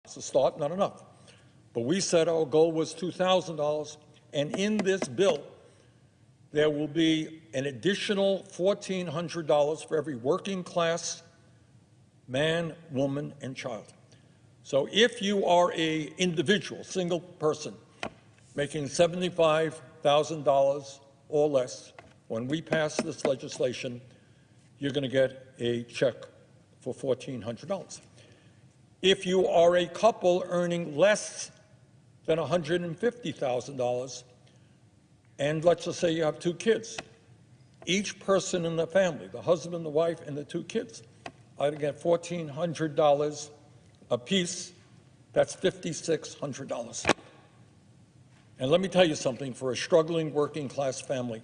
It's a start, not enough. But we said our goal was $2,000, and in this bill, there will be an additional $1,400 for every working class man, woman, and child. So if you are an individual, single person, making $75,000 or less, when we pass this legislation, you're going to get a check for $1,400. If you are a couple earning less than $150,000, and let's just say you have 2 kids, each person in the family, the husband, the wife, and the 2 kids, are going to get $1,400 apiece. That's $5,600. And let me tell you something, for a struggling working class family,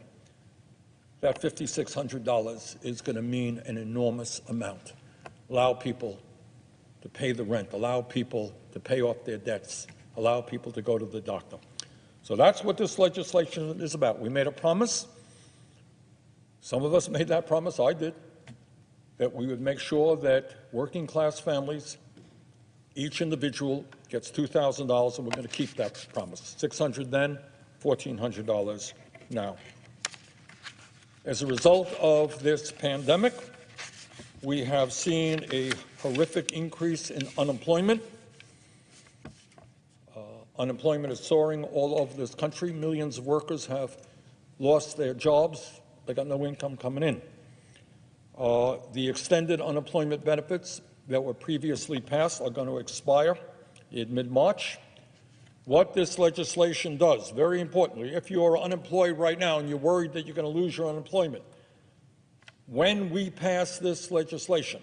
that $5,600 is going to mean an enormous amount. Allow people to pay the rent, allow people to pay off their debts, allow people to go to the doctor. So that's what this legislation is about. We made a promise. Some of us made that promise, I did, that we would make sure that working class families, each individual gets $2,000, and we're going to keep that promise. $600 then, $1,400 now. As a result of this pandemic, we have seen a horrific increase in unemployment. Unemployment is soaring all over this country. Millions of workers have lost their jobs. They got no income coming in. The extended unemployment benefits that were previously passed are going to expire in mid-March. What this legislation does, very importantly, if you are unemployed right now and you're worried that you're going to lose your unemployment, when we pass this legislation,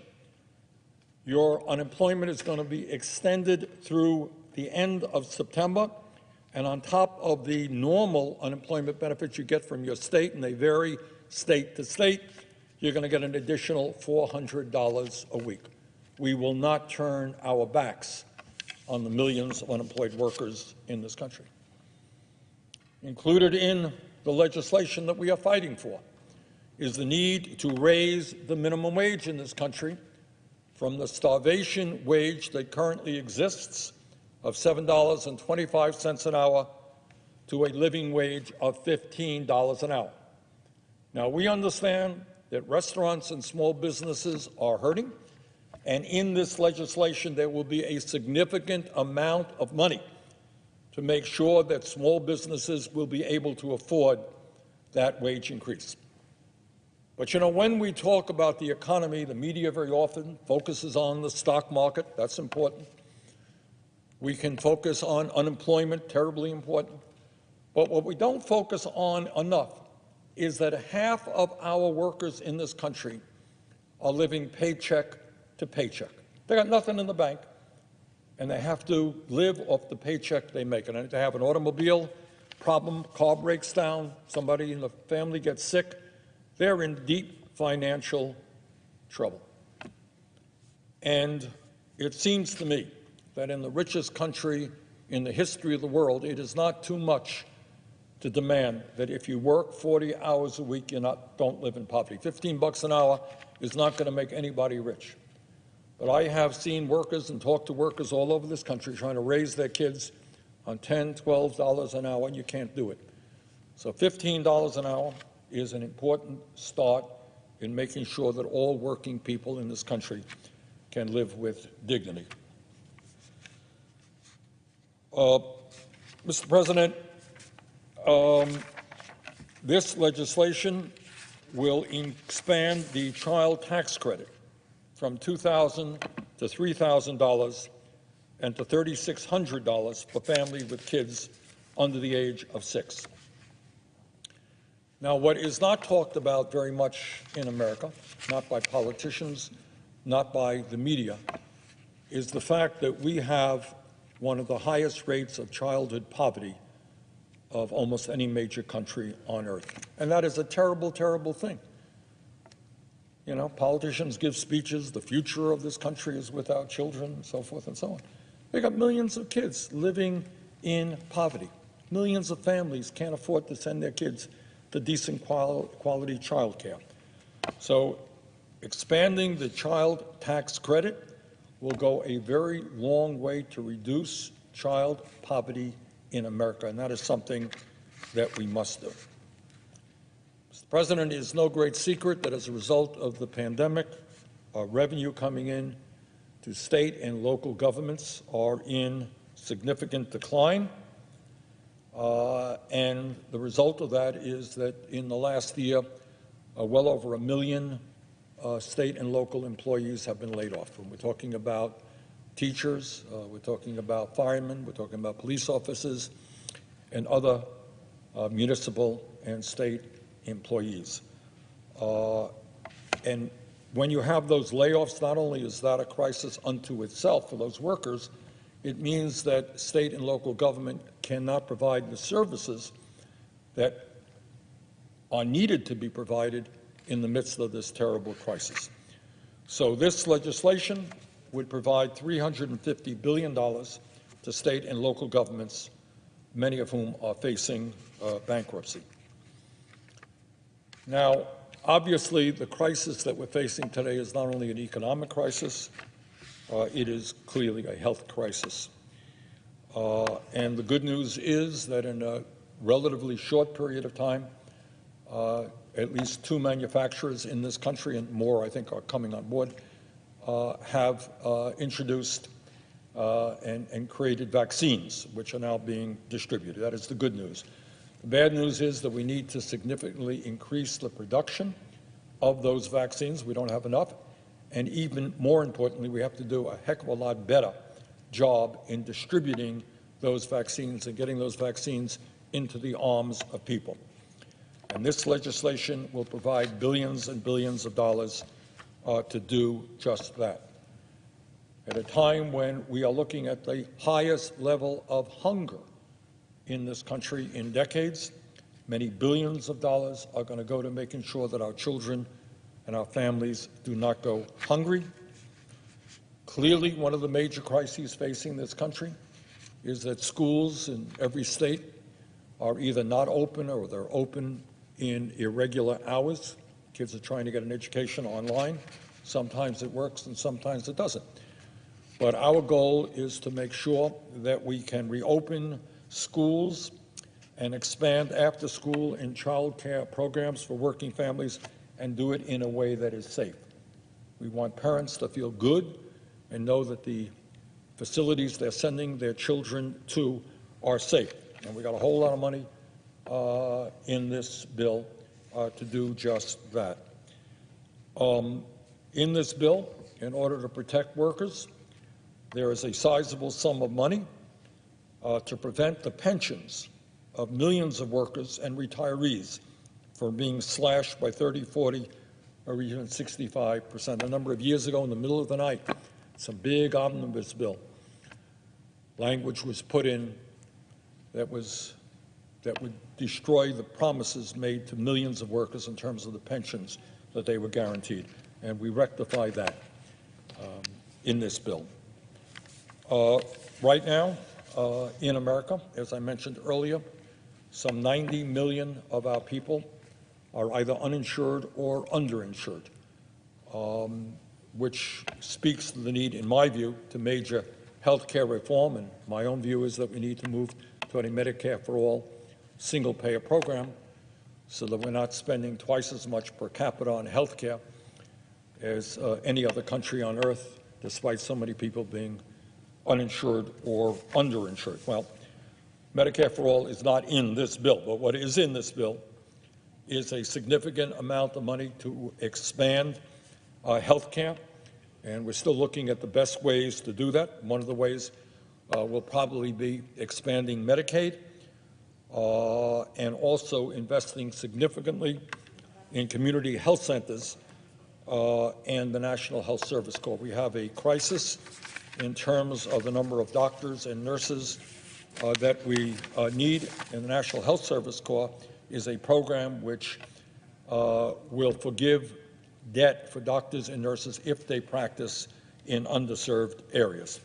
your unemployment is going to be extended through the end of September, and on top of the normal unemployment benefits you get from your state, and they vary state to state, you're going to get an additional $400 a week. We will not turn our backs on the millions of unemployed workers in this country. Included in the legislation that we are fighting for is the need to raise the minimum wage in this country from the starvation wage that currently exists of $7.25 an hour to a living wage of $15 an hour. Now, we understand that restaurants and small businesses are hurting, and in this legislation there will be a significant amount of money to make sure that small businesses will be able to afford that wage increase. But, you know, when we talk about the economy, the media very often focuses on the stock market. That's important. We can focus on unemployment, terribly important. But what we don't focus on enough is that half of our workers in this country are living paycheck to paycheck. They got nothing in the bank, and they have to live off the paycheck they make. And if they have an automobile problem, car breaks down, somebody in the family gets sick, they're in deep financial trouble. And it seems to me that in the richest country in the history of the world, it is not too much to demand that if you work 40 hours a week, don't live in poverty. $15 an hour is not going to make anybody rich. But I have seen workers and talked to workers all over this country trying to raise their kids on $10, $12 an hour, and you can't do it. So $15 an hour is an important start in making sure that all working people in this country can live with dignity. Mr. President, this legislation will expand the child tax credit from $2,000 to $3,000 and to $3,600 for families with kids under the age of 6. Now, what is not talked about very much in America, not by politicians, not by the media, is the fact that we have one of the highest rates of childhood poverty of almost any major country on earth. And that is a terrible, terrible thing. You know, politicians give speeches, the future of this country is with our children, and so forth and so on. They got millions of kids living in poverty. Millions of families can't afford to send their kids to decent quality child care. So expanding the child tax credit will go a very long way to reduce child poverty in America, and that is something that we must do. Mr. President, it is no great secret that as a result of the pandemic, our revenue coming in to state and local governments are in significant decline. And the result of that is that in the last year, well over 1 million state and local employees have been laid off. And we're talking about teachers, we're talking about firemen, we're talking about police officers, and other municipal and state employees. And when you have those layoffs, not only is that a crisis unto itself for those workers, it means that state and local government cannot provide the services that are needed to be provided in the midst of this terrible crisis. So this legislation would provide $350 billion to state and local governments, many of whom are facing bankruptcy. Now, obviously, the crisis that we're facing today is not only an economic crisis, it is clearly a health crisis. And the good news is that in a relatively short period of time, at least 2 manufacturers in this country, and more I think are coming on board, have introduced and created vaccines, which are now being distributed. That is the good news. The bad news is that we need to significantly increase the production of those vaccines. We don't have enough. And even more importantly, we have to do a heck of a lot better job in distributing those vaccines and getting those vaccines into the arms of people. And this legislation will provide billions and billions of dollars to do just that. At a time when we are looking at the highest level of hunger in this country in decades, many billions of dollars are going to go to making sure that our children and our families do not go hungry. Clearly, one of the major crises facing this country is that schools in every state are either not open or they're open in irregular hours. Kids are trying to get an education online. Sometimes it works and sometimes it doesn't. But our goal is to make sure that we can reopen schools and expand after-school and child care programs for working families and do it in a way that is safe. We want parents to feel good and know that the facilities they're sending their children to are safe. And we got a whole lot of money in this bill to do just that. In this bill, in order to protect workers, there is a sizable sum of money to prevent the pensions of millions of workers and retirees from being slashed by 30, 40, or even 65%. A number of years ago, in the middle of the night, some big omnibus bill language was put in that would destroy the promises made to millions of workers in terms of the pensions that they were guaranteed. And we rectified that in this bill. Right now, in America, as I mentioned earlier, some 90 million of our people are either uninsured or underinsured, which speaks to the need, in my view, to major health care reform. And my own view is that we need to move toward a Medicare for all single-payer program so that we're not spending twice as much per capita on health care as any other country on earth, despite so many people being uninsured or underinsured. Well, Medicare for all is not in this bill, but what is in this bill is a significant amount of money to expand health care, and we're still looking at the best ways to do that. One of the ways will probably be expanding Medicaid and also investing significantly in community health centers and the National Health Service Corps. We have a crisis in terms of the number of doctors and nurses that we need, and the National Health Service Corps is a program which will forgive debt for doctors and nurses if they practice in underserved areas.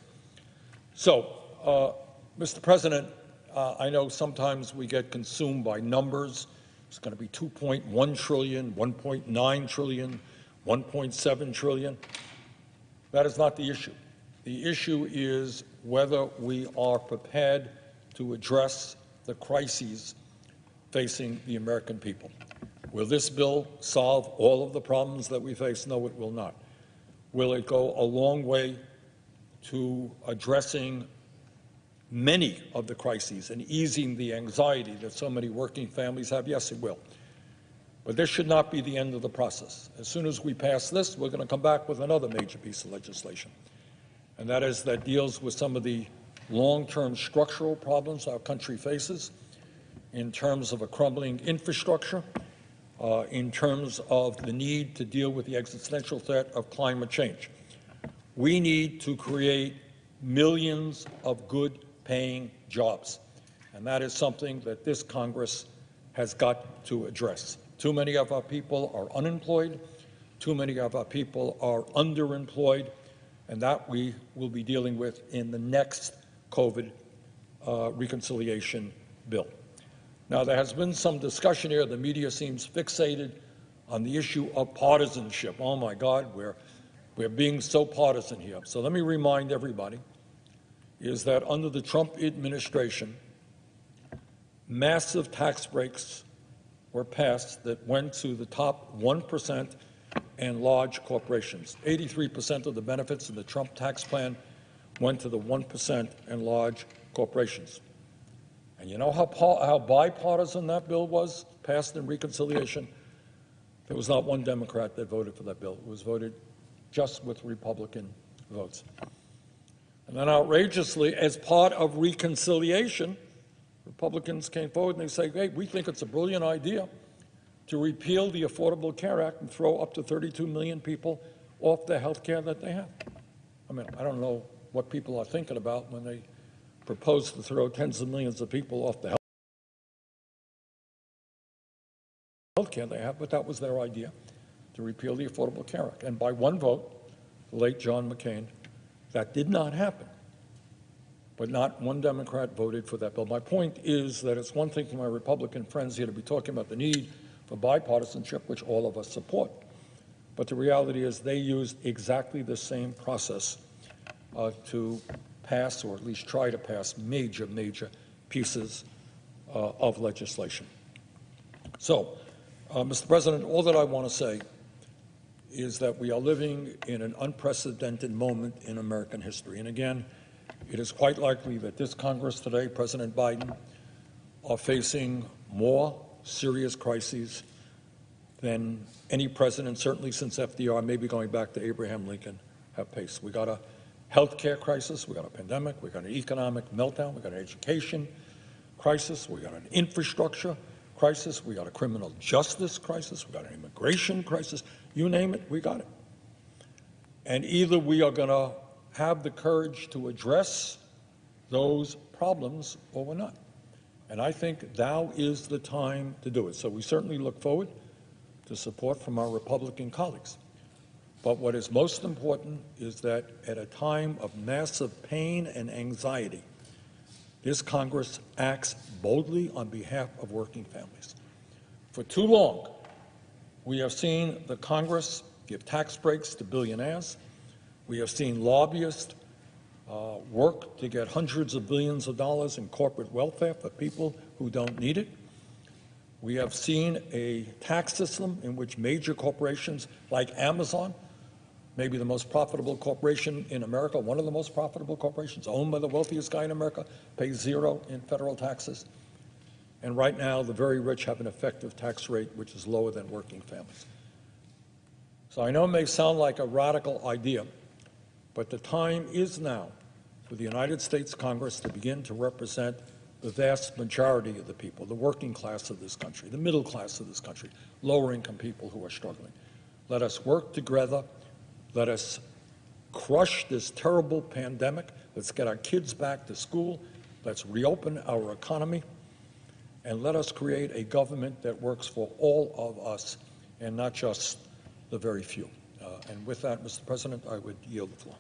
So, Mr. President, I know sometimes we get consumed by numbers. It's going to be 2.1 trillion, 1.9 trillion, 1.7 trillion. That is not the issue. The issue is whether we are prepared to address the crises facing the American people. Will this bill solve all of the problems that we face? No, it will not. Will it go a long way to addressing many of the crises and easing the anxiety that so many working families have? Yes, it will. But this should not be the end of the process. As soon as we pass this, we're going to come back with another major piece of legislation, and that deals with some of the long-term structural problems our country faces in terms of a crumbling infrastructure, in terms of the need to deal with the existential threat of climate change. We need to create millions of good-paying jobs, and that is something that this Congress has got to address. Too many of our people are unemployed. Too many of our people are underemployed, and that we will be dealing with in the next COVID reconciliation bill. Now, there has been some discussion here. The media seems fixated on the issue of partisanship. Oh, my God, we're being so partisan here. So let me remind everybody is that under the Trump administration, massive tax breaks were passed that went to the top 1% and large corporations. 83% of the benefits of the Trump tax plan went to the 1% and large corporations. And you know how bipartisan that bill was, passed in reconciliation? There was not one Democrat that voted for that bill. It was voted just with Republican votes. And then outrageously, as part of reconciliation, Republicans came forward and they say, hey, we think it's a brilliant idea to repeal the Affordable Care Act and throw up to 32 million people off the health care that they have. I mean, I don't know what people are thinking about when they propose to throw tens of millions of people off the health care they have, but that was their idea, to repeal the Affordable Care Act. And by one vote, the late John McCain, that did not happen. But not one Democrat voted for that bill. My point is that it's one thing for my Republican friends here to be talking about the need for bipartisanship, which all of us support. But the reality is they used exactly the same process to pass, or at least try to pass, major pieces of legislation. So, Mr. President, all that I want to say is that we are living in an unprecedented moment in American history. And again, it is quite likely that this Congress today, President Biden, are facing more serious crises than any president, certainly since FDR, maybe going back to Abraham Lincoln, have faced. We got a health care crisis, we got a pandemic, we got an economic meltdown, we got an education crisis, we got an infrastructure crisis, we got a criminal justice crisis, we got an immigration crisis. You name it, we got it. And either we are going to have the courage to address those problems or we're not. And I think now is the time to do it. So we certainly look forward to support from our Republican colleagues. But what is most important is that at a time of massive pain and anxiety, this Congress acts boldly on behalf of working families. For too long, we have seen the Congress give tax breaks to billionaires. We have seen lobbyists work to get hundreds of billions of dollars in corporate welfare for people who don't need it. We have seen a tax system in which major corporations like Amazon, maybe the most profitable corporation in America, one of the most profitable corporations, owned by the wealthiest guy in America, pays zero in federal taxes. And right now, the very rich have an effective tax rate which is lower than working families. So I know it may sound like a radical idea, but the time is now for the United States Congress to begin to represent the vast majority of the people, the working class of this country, the middle class of this country, lower-income people who are struggling. Let us work together. Let us crush this terrible pandemic. Let's get our kids back to school. Let's reopen our economy. And let us create a government that works for all of us and not just the very few. And with that, Mr. President, I would yield the floor.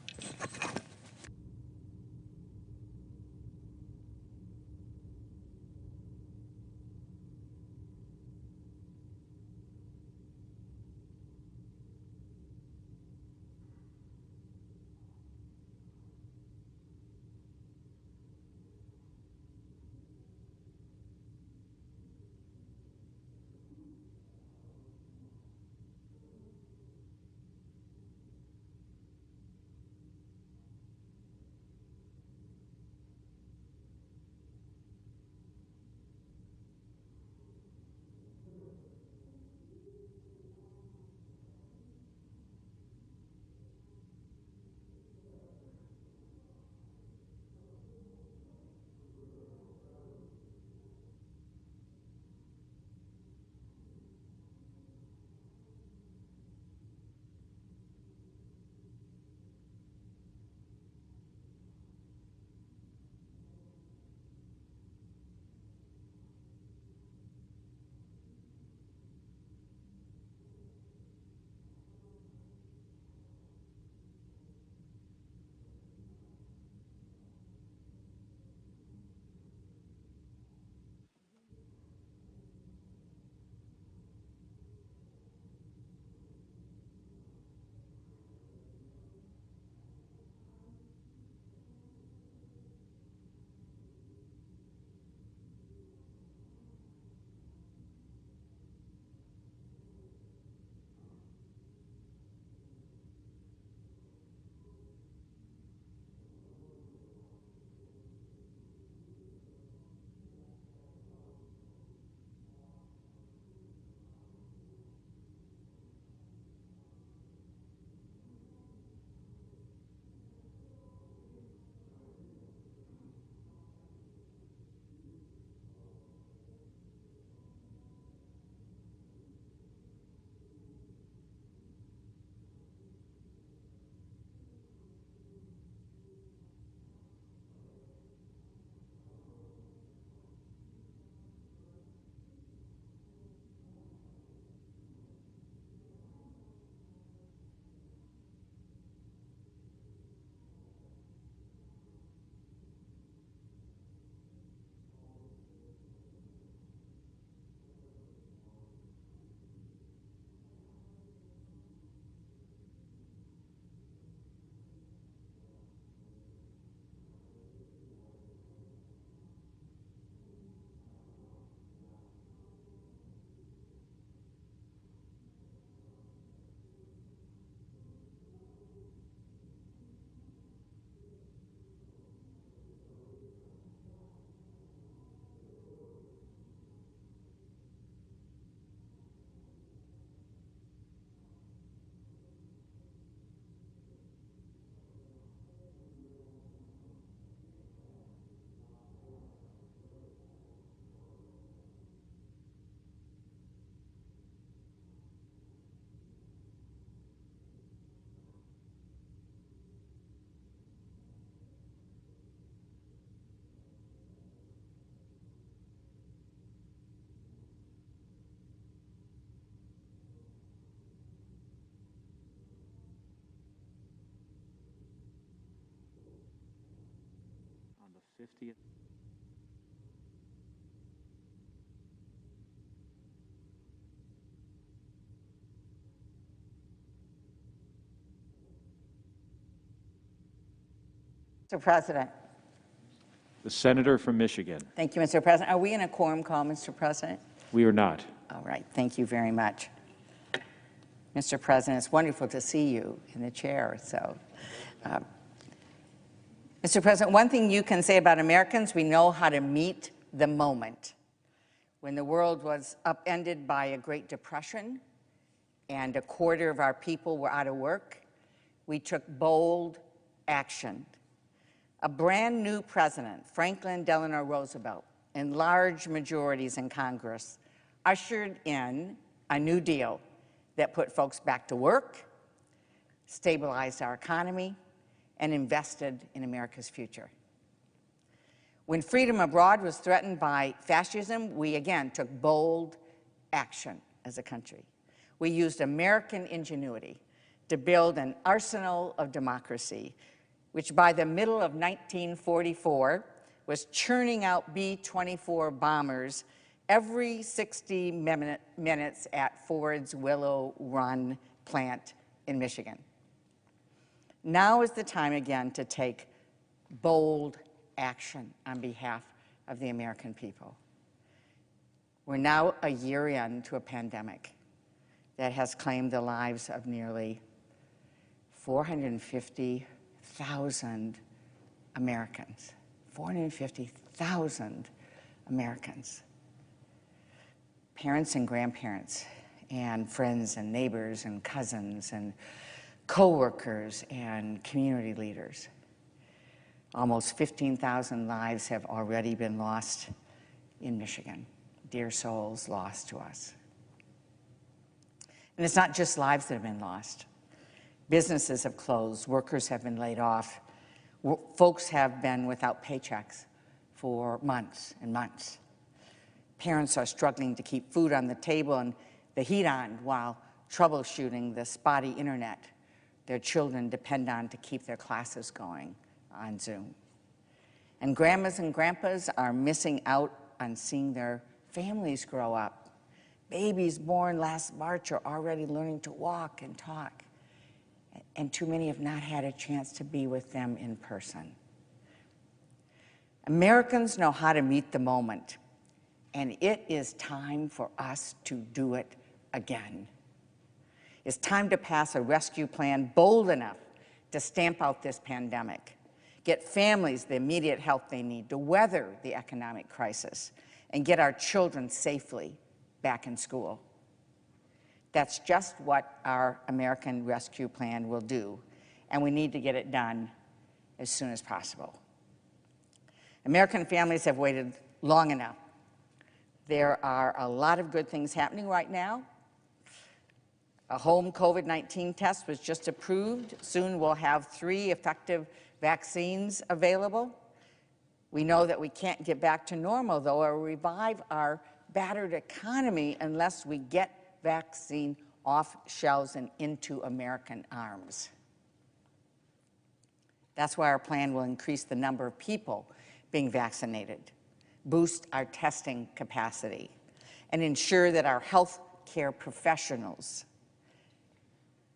50. Mr. President. The senator from Michigan. Thank you, Mr. President. Are we in a quorum call, Mr. President? We are not. All right. Thank you very much. Mr. President, it's wonderful to see you in the chair. Mr. President, one thing you can say about Americans, we know how to meet the moment. When the world was upended by a Great Depression and a quarter of our people were out of work, we took bold action. A brand new president, Franklin Delano Roosevelt, in large majorities in Congress, ushered in a New Deal that put folks back to work, stabilized our economy, and invested in America's future. When freedom abroad was threatened by fascism, we again took bold action as a country. We used American ingenuity to build an arsenal of democracy, which by the middle of 1944 was churning out B-24 bombers every 60 minutes at Ford's Willow Run plant in Michigan. Now is the time again to take bold action on behalf of the American people. We're now a year into a pandemic that has claimed the lives of nearly 450,000 Americans. 450,000 Americans. Parents and grandparents and friends and neighbors and cousins and co-workers and community leaders. Almost 15,000 lives have already been lost in Michigan. Dear souls lost to us. And it's not just lives that have been lost. Businesses have closed, workers have been laid off, folks have been without paychecks for months and months. Parents are struggling to keep food on the table and the heat on while troubleshooting the spotty internet their children depend on to keep their classes going on Zoom. And grandmas and grandpas are missing out on seeing their families grow up. Babies born last March are already learning to walk and talk, and too many have not had a chance to be with them in person. Americans know how to meet the moment, and it is time for us to do it again. It's time to pass a rescue plan bold enough to stamp out this pandemic, get families the immediate help they need to weather the economic crisis, and get our children safely back in school. That's just what our American Rescue Plan will do, and we need to get it done as soon as possible. American families have waited long enough. There are a lot of good things happening right now. A home COVID-19 test was just approved. Soon we'll have 3 effective vaccines available. We know that we can't get back to normal, though, or revive our battered economy unless we get vaccine off shelves and into American arms. That's why our plan will increase the number of people being vaccinated, boost our testing capacity, and ensure that our health care professionals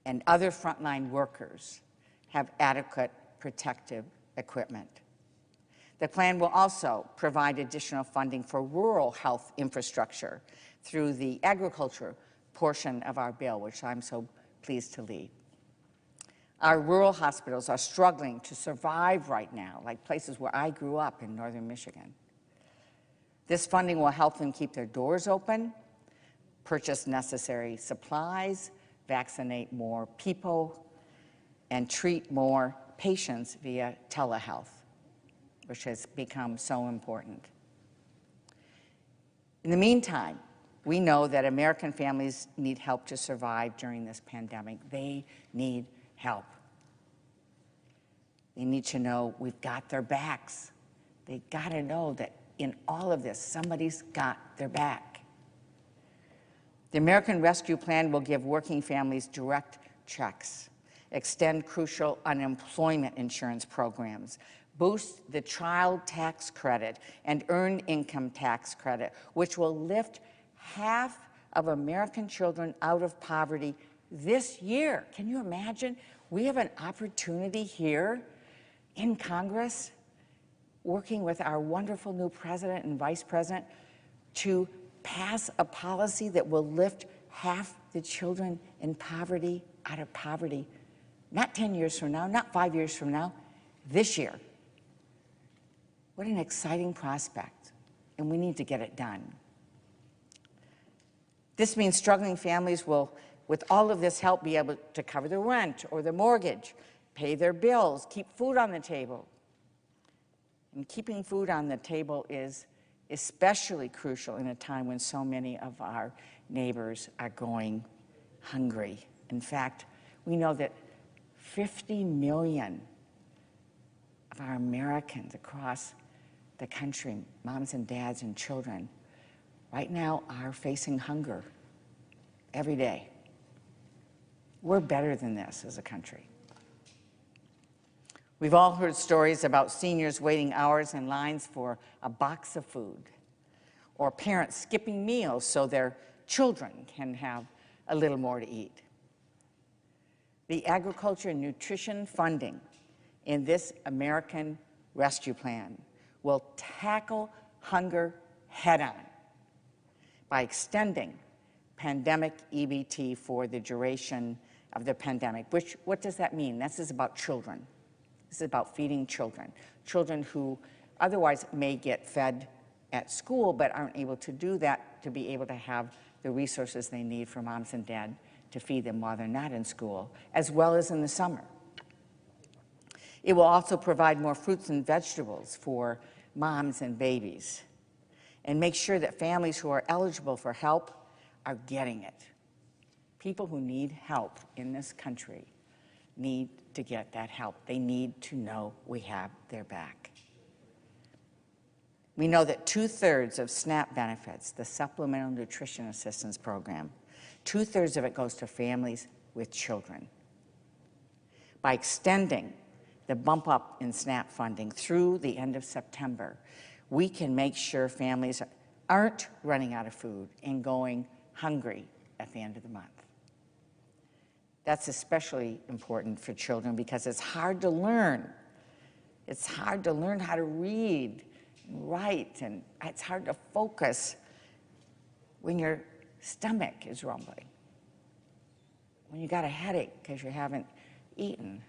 and other frontline workers have adequate protective equipment. The plan will also provide additional funding for rural health infrastructure through the agriculture portion of our bill, which I'm so pleased to lead. Our rural hospitals are struggling to survive right now, like places where I grew up in northern Michigan. This funding will help them keep their doors open, purchase necessary supplies, vaccinate more people, and treat more patients via telehealth, which has become so important. In the meantime, we know that American families need help to survive during this pandemic. They need help. They need to know we've got their backs. They got to know that in all of this, somebody's got their back. The American Rescue Plan will give working families direct checks, extend crucial unemployment insurance programs, boost the child tax credit and earned income tax credit, which will lift half of American children out of poverty this year. Can you imagine? We have an opportunity here in Congress, working with our wonderful new president and vice president, to pass a policy that will lift half the children in poverty out of poverty. Not 10 years from now, not 5 years from now, this year. What an exciting prospect, and we need to get it done. This means struggling families will, with all of this help, be able to cover their rent or their mortgage, pay their bills, keep food on the table. And keeping food on the table is especially crucial in a time when so many of our neighbors are going hungry. In fact, we know that 50 million of our Americans across the country, moms and dads and children, right now are facing hunger every day. We're better than this as a country. We've all heard stories about seniors waiting hours in lines for a box of food, or parents skipping meals so their children can have a little more to eat. The agriculture and nutrition funding in this American Rescue Plan will tackle hunger head-on by extending pandemic EBT for the duration of the pandemic. What does that mean? This is about children. This is about feeding children. Children who otherwise may get fed at school but aren't able to do that, to be able to have the resources they need for moms and dad to feed them while they're not in school, as well as in the summer. It will also provide more fruits and vegetables for moms and babies, and make sure that families who are eligible for help are getting it. People who need help in this country need to get that help. They need to know we have their back. We know that 2/3 of SNAP benefits, the Supplemental Nutrition Assistance Program, 2/3 of it goes to families with children. By extending the bump up in SNAP funding through the end of September, we can make sure families aren't running out of food and going hungry at the end of the month. That's especially important for children because it's hard to learn. It's hard to learn how to read and write, and it's hard to focus when your stomach is rumbling, when you got a headache because you haven't eaten.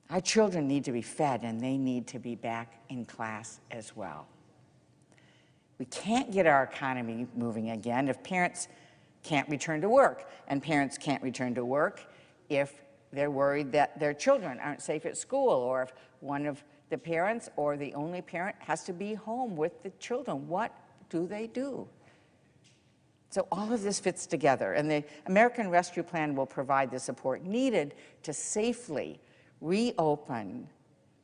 Our children need to be fed, and they need to be back in class as well. We can't get our economy moving again if parents can't return to work, and parents can't return to work if they're worried that their children aren't safe at school, or if one of the parents or the only parent has to be home with the children. What do they do? So all of this fits together, and the American Rescue Plan will provide the support needed to safely reopen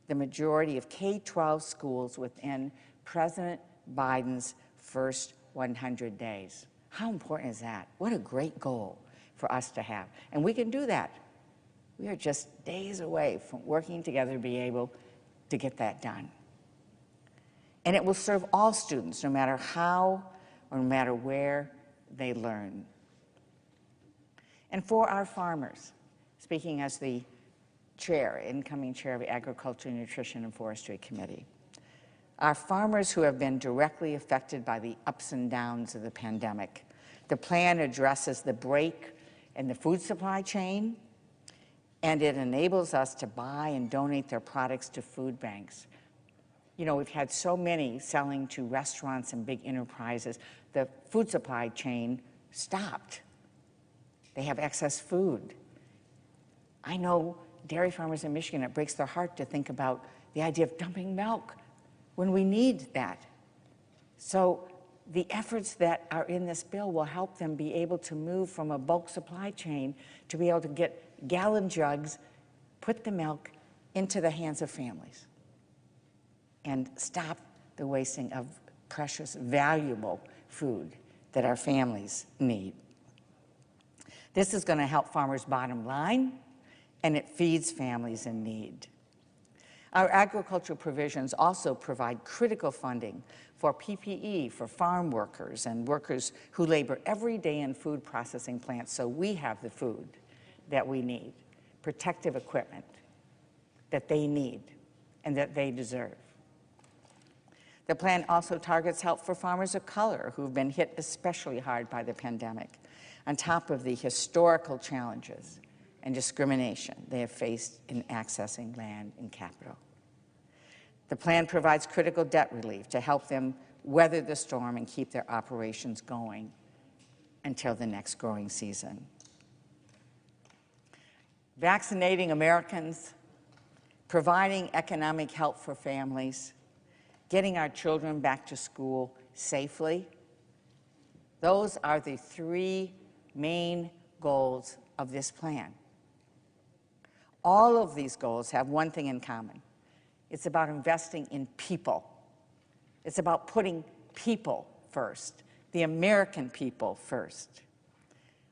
the majority of K-12 schools within President Biden's first 100 days. How important is that? What a great goal for us to have. And we can do that. We are just days away from working together to be able to get that done. And it will serve all students, no matter how or no matter where they learn. And for our farmers, speaking as the incoming chair of the Agriculture, Nutrition, and Forestry Committee, our farmers who have been directly affected by the ups and downs of the pandemic, the plan addresses the break in the food supply chain, and it enables us to buy and donate their products to food banks. You know, we've had so many selling to restaurants and big enterprises. The food supply chain stopped. They have excess food. I know dairy farmers in Michigan, it breaks their heart to think about the idea of dumping milk when we need that. So the efforts that are in this bill will help them be able to move from a bulk supply chain to be able to get gallon jugs, put the milk into the hands of families, and stop the wasting of precious, valuable food that our families need. This is going to help farmers' bottom line, and it feeds families in need. Our agricultural provisions also provide critical funding for PPE for farm workers and workers who labor every day in food processing plants so we have the food that we need, protective equipment that they need and that they deserve. The plan also targets help for farmers of color who've been hit especially hard by the pandemic, on top of the historical challenges and discrimination they have faced in accessing land and capital. The plan provides critical debt relief to help them weather the storm and keep their operations going until the next growing season. Vaccinating Americans, providing economic help for families, getting our children back to school safely, those are the three main goals of this plan. All of these goals have one thing in common. It's about investing in people. It's about putting people first, the American people first.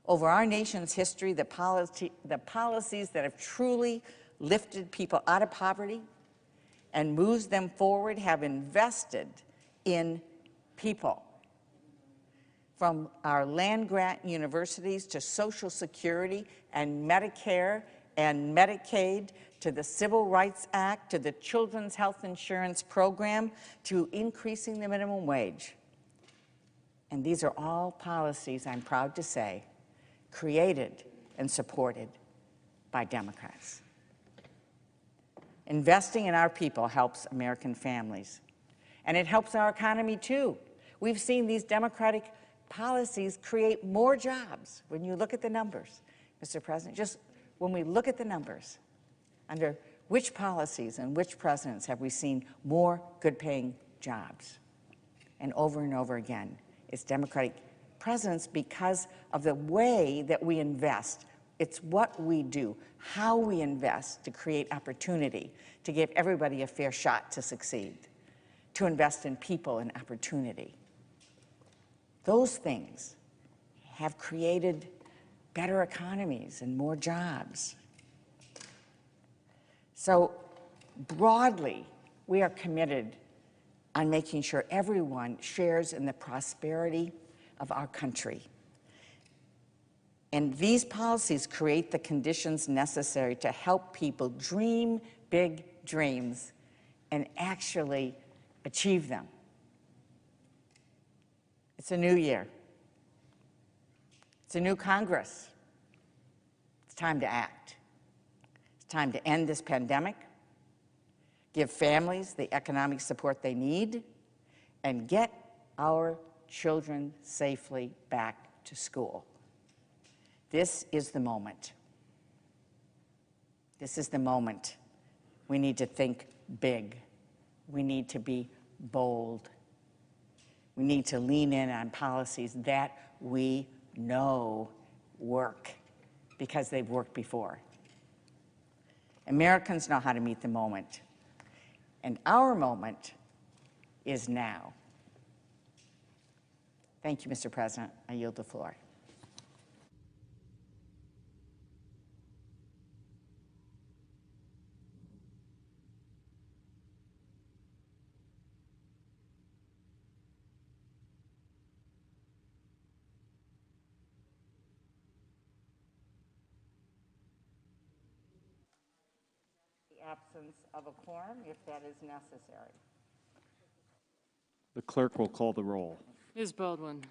Over our nation's history, the policies that have truly lifted people out of poverty and moved them forward have invested in people. From our land-grant universities to Social Security and Medicare and Medicaid, to the Civil Rights Act, to the Children's Health Insurance Program, to increasing the minimum wage. And these are all policies, I'm proud to say, created and supported by Democrats. Investing in our people helps American families, and it helps our economy too. We've seen these Democratic policies create more jobs when you look at the numbers, Mr. President. Just when we look at the numbers, under which policies and which presidents have we seen more good-paying jobs? And over again, it's Democratic presidents because of the way that we invest. It's what we do, how we invest to create opportunity, to give everybody a fair shot to succeed, to invest in people and opportunity. Those things have created better economies and more jobs. So broadly, we are committed on making sure everyone shares in the prosperity of our country. And these policies create the conditions necessary to help people dream big dreams and actually achieve them. It's a new year. It's a new Congress. It's time to act. It's time to end this pandemic, give families the economic support they need, and get our children safely back to school. This is the moment. This is the moment. We need to think big. We need to be bold. We need to lean in on policies that we know work because they've worked before. Americans know how to meet the moment, and our moment is now. Thank you, Mr. President. I yield the floor. Absence of a quorum, if that is necessary. The clerk will call the roll. Ms. Baldwin.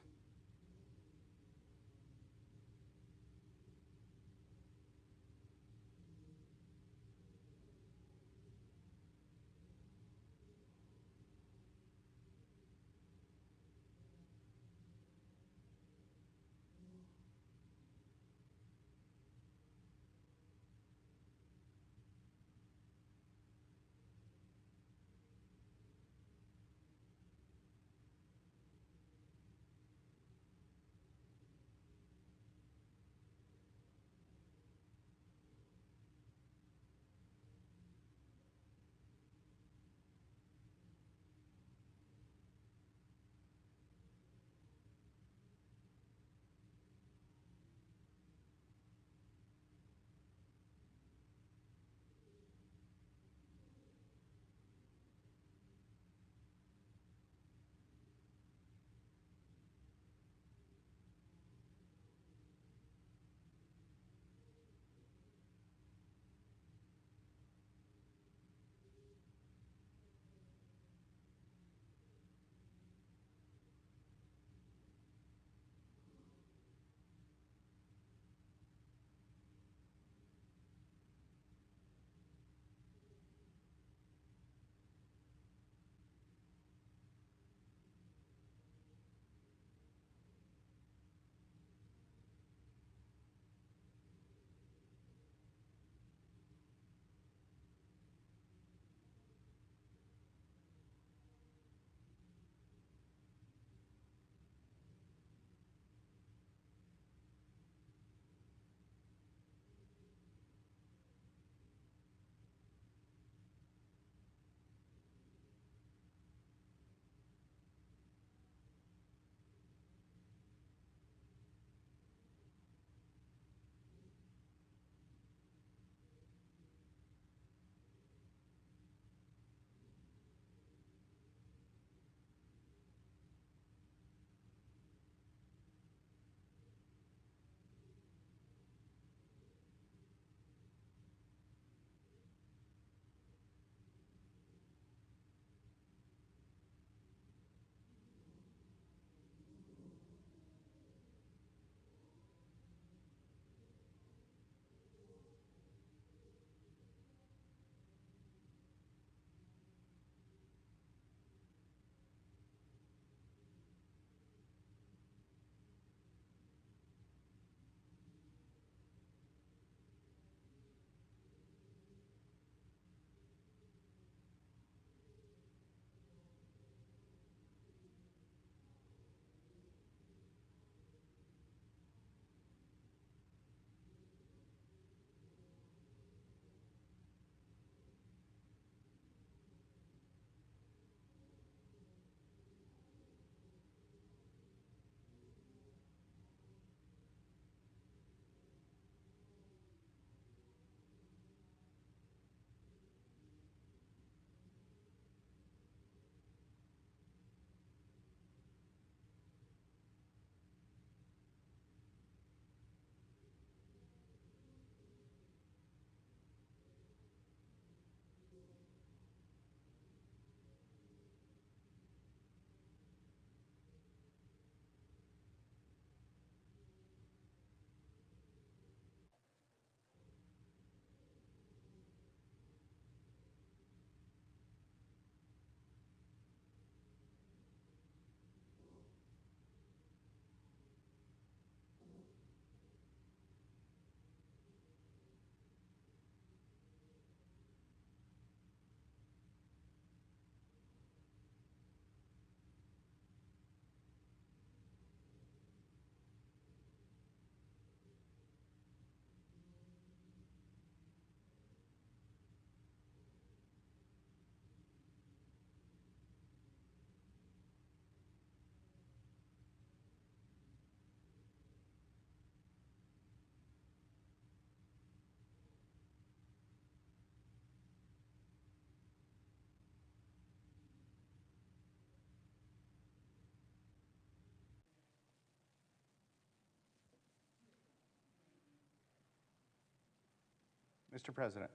Mr. President.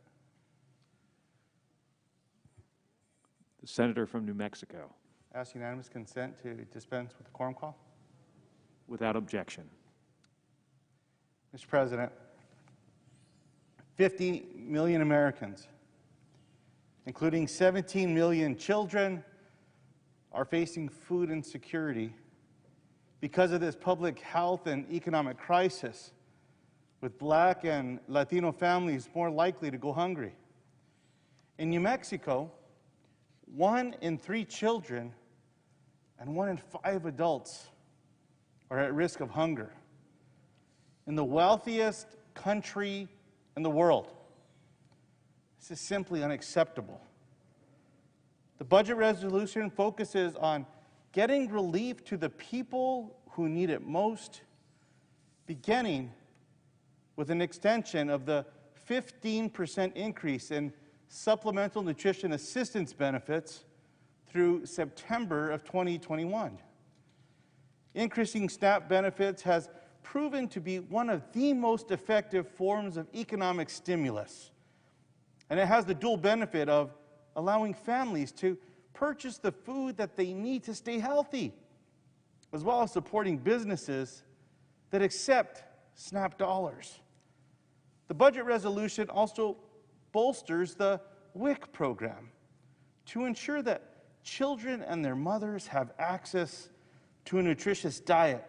The senator from New Mexico. Ask unanimous consent to dispense with the quorum call. Without objection. Mr. President, 50 million Americans, including 17 million children, are facing food insecurity because of this public health and economic crisis, with Black and Latino families more likely to go hungry. In New Mexico, 1 in 3 children and 1 in 5 adults are at risk of hunger. In the wealthiest country in the world, this is simply unacceptable. The budget resolution focuses on getting relief to the people who need it most, beginning with an extension of the 15% increase in supplemental nutrition assistance benefits through September of 2021. Increasing SNAP benefits has proven to be one of the most effective forms of economic stimulus, and it has the dual benefit of allowing families to purchase the food that they need to stay healthy, as well as supporting businesses that accept SNAP dollars. The budget resolution also bolsters the WIC program to ensure that children and their mothers have access to a nutritious diet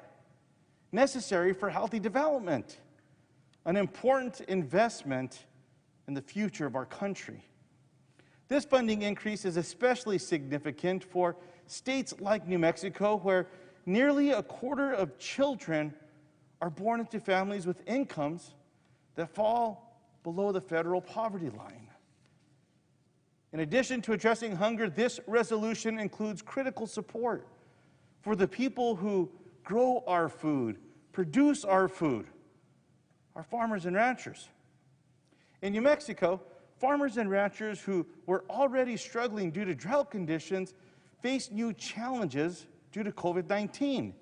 necessary for healthy development, an important investment in the future of our country. This funding increase is especially significant for states like New Mexico, where nearly a quarter of children are born into families with incomes that fall below the federal poverty line. In addition to addressing hunger, this resolution includes critical support for the people who grow our food, produce our food, our farmers and ranchers. In New Mexico, farmers and ranchers who were already struggling due to drought conditions face new challenges due to COVID-19.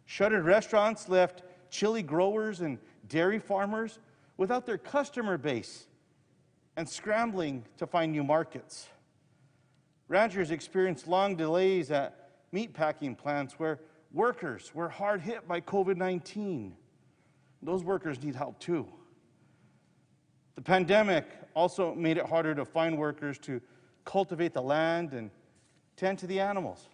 Shuttered restaurants left chili growers and dairy farmers without their customer base and scrambling to find new markets. Ranchers experienced long delays at meatpacking plants where workers were hard hit by COVID-19. Those workers need help too. The pandemic also made it harder to find workers to cultivate the land and tend to the animals.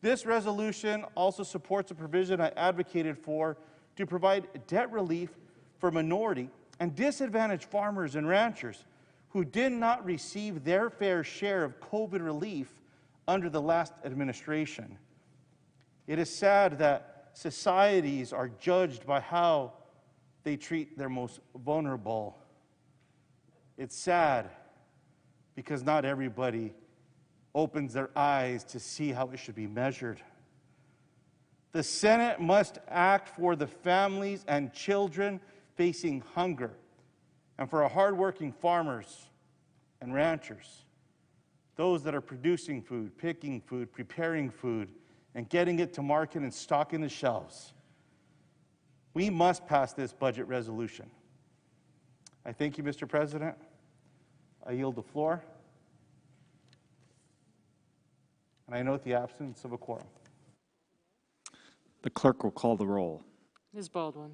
This resolution also supports a provision I advocated for to provide debt relief for minority and disadvantaged farmers and ranchers who did not receive their fair share of COVID relief under the last administration. It is sad that societies are judged by how they treat their most vulnerable. It's sad because not everybody opens their eyes to see how it should be measured. The Senate must act for the families and children facing hunger and for our hardworking farmers and ranchers, those that are producing food, picking food, preparing food, and getting it to market and stocking the shelves. We must pass this budget resolution. I thank you, Mr. President. I yield the floor. And I note the absence of a quorum. The clerk will call the roll. Ms. Baldwin.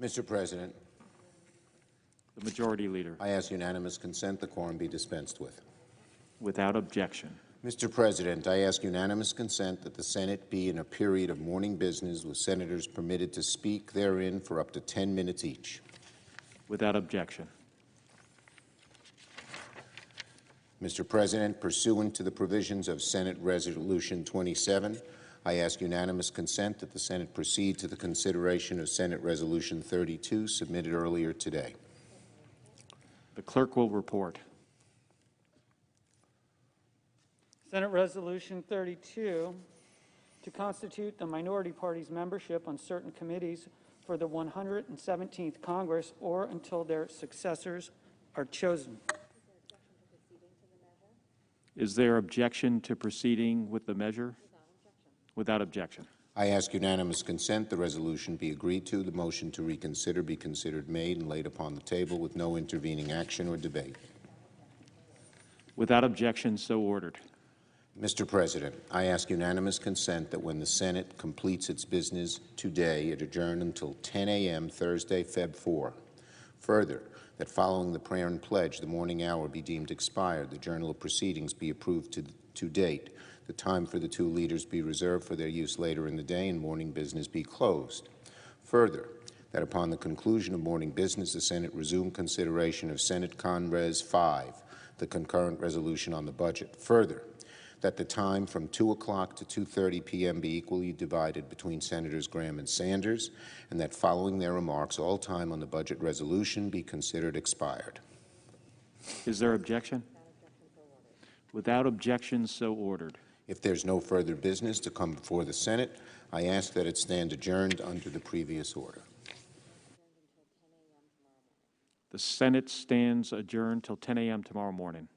Mr. President, The Majority Leader. I ask unanimous consent the quorum be dispensed with. Without objection. Mr. President, I ask unanimous consent that the Senate be in a period of morning business with senators permitted to speak therein for up to 10 minutes each. Without objection. Mr. President, pursuant to the provisions of Senate Resolution 27, I ask unanimous consent that the Senate proceed to the consideration of Senate Resolution 32 submitted earlier today. The clerk will report. Senate Resolution 32 to constitute the minority party's membership on certain committees for the 117th Congress or until their successors are chosen. Is there objection to proceeding with the measure? Without objection. I ask unanimous consent the resolution be agreed to, the motion to reconsider be considered made and laid upon the table with no intervening action or debate. Without objection, so ordered. Mr. President, I ask unanimous consent that when the Senate completes its business today, it adjourn until 10 a.m. Thursday, Feb. 4. Further, that following the prayer and pledge, the morning hour be deemed expired, the Journal of Proceedings be approved to date, the time for the two leaders be reserved for their use later in the day, and morning business be closed. Further, that upon the conclusion of morning business, the Senate resume consideration of Senate Con Res. 5, the concurrent resolution on the budget. Further, that the time from 2 o'clock to 2:30 p.m. be equally divided between Senators Graham and Sanders, and that following their remarks, all time on the budget resolution be considered expired. Is there objection? Without objection, so ordered. If there's no further business to come before the Senate, I ask that it stand adjourned under the previous order. The Senate stands adjourned till 10 a.m. tomorrow morning.